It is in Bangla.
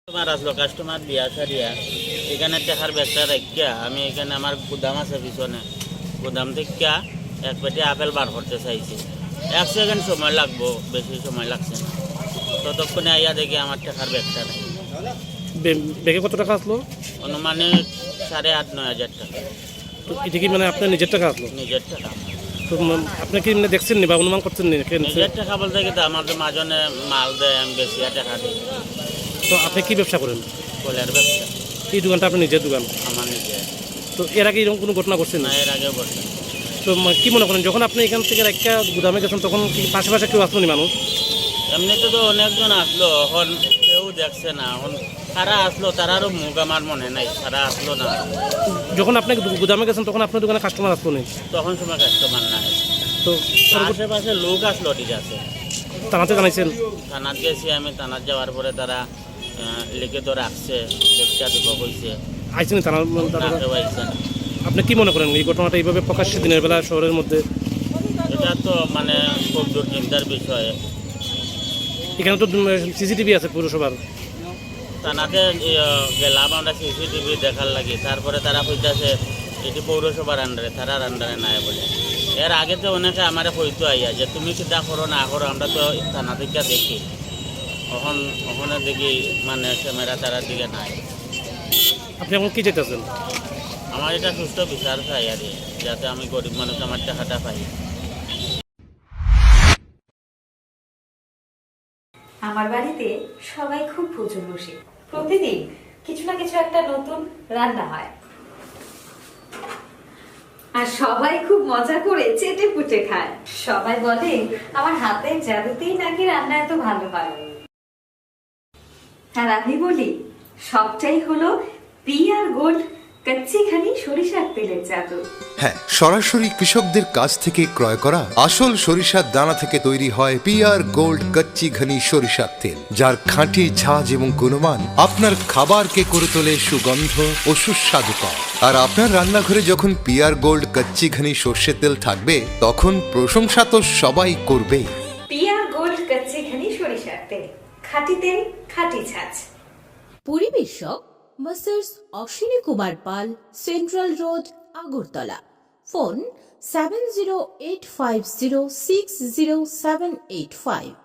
কাস্টমার আসলো, কাস্টমার দিয়া সারিয়া এখানে টাকার ব্যাগটা রাখিয়া আমি এখানে আমার গুদাম আছে পিছনে, গুদাম থেকে এক পেটি আপেল বার করতে চাইছি। 1 সেকেন্ড সময় লাগবো, বেশি সময় লাগছে না। ততক্ষণে আইয়া দেখি আমার টাকার ব্যাগটা নেই। ব্যাগে কত টাকা আসলো? অনুমানিক 8,500-9,000 টাকা। তো এটা কি মানে আপনার নিজের টাকা আসলো? নিজের টাকা। তো আপনি কি মানে দেখছেন নি বা অনুমান করছেন নি? নিজের টাকা বলতে কি আমাদের মাজনে মাল দেয়, আমি বেশি টাকা দিই। তো আপনি কি ব্যবসা করেন? ফলের ব্যবসা। এই দোকানটা আপনার নিজের দোকান? আমার নিজের। তো এর আগে এরকম কোনো ঘটনা করছেন না, না? এর আগেও বলছেন। তো কি মনে করেন যখন আপনি এখান থেকে একটা গুদামে গেছেন তখন কি পাশে কেউ আসলো নি মানুষ? এমনিতে তো অনেকজন আসলো, এখন কেউ দেখছে না। এখন কারা আসলো তারারও মুখ আমার মনে নাই, তারা আসলো না। যখন আপনি গুদামে গেছেন তখন আপনার দোকানে কাস্টমার আসলো নি? তখন সময় কাস্টমার নাই। তো আশেপাশে লোক আসলো, ঠিক আছে। থানাতে জানাইছেন? থানাত গেছি আমি, থানাত যাওয়ার পরে তারা লিখে তো রাখছে, দেখতে দিব কইছে। আইসেন থানা? না, কেউ আইছে না। আপনি কি মনে করেন এই ঘটনাটা এইভাবে প্রকাশ্যে দিনের বেলা শহরের মধ্যে? এটা তো মানে খুব দুশ্চিন্তার বিষয়। এখানে তো সিসিটিভি আছে পৌরসভার। থানাতে গেলাম আমরা সিসিটিভি দেখার লাগে, তারপরে তারা কইতাছে এটি পৌরসভার আন্ডারে, তারার আন্ডারে নাই বলে। এর আগে তো অনেকে আমার কইতো আইয়া যে তুমি কিতা করো না করো, আমরা তো থানা থেকে দেখি। ওখানে দেখি মানে ক্যামেরা তারার দিকে নাই। আপনি এখন কি চাইতেছেন? আমার এটা সুস্থ বিচার চাই আর কি, যাতে আমি গরিব মানুষ আমার টাকাটা পাই। আমার বাড়িতে সবাই খুব প্রচুর বসে, প্রতিদিন কিছু না কিছু একটা নতুন রান্না হয়, আর সবাই খুব মজা করে চেটে পুটে খায়। সবাই বলে আমার হাতের জাদুতেই নাকি রান্না এত ভালো হয়। আর আমি বলি সবটাই হলো পিআর গোল্ড কচ্চি ঘানি সরিষার তেলের জাদু। হ্যাঁ, সরাসরি কৃষকদের কাছ থেকে ক্রয় করা আসল সরিষার দানা থেকে তৈরি হয় পিআর গোল্ড কচ্চি ঘনি সরিষার তেল, যার খাঁটি ঝাঁজ এবং গুণমান আপনার খাবারকে করে তোলে সুগন্ধ ও সুস্বাদুকর। আর আপনার রান্নাঘরে যখন পিআর গোল্ড কচ্চি ঘনি সর্ষের তেল থাকবে তখন প্রশংসা তো সবাই করবে। পিআর গোল্ড কচ্চি ঘানি সরিষার তেল, খাঁটি তেল, খাঁটি ছাঁচ। পরিবেশক masters Ashwini Kumar Pal, central road, Agartala. Phone 7085060785।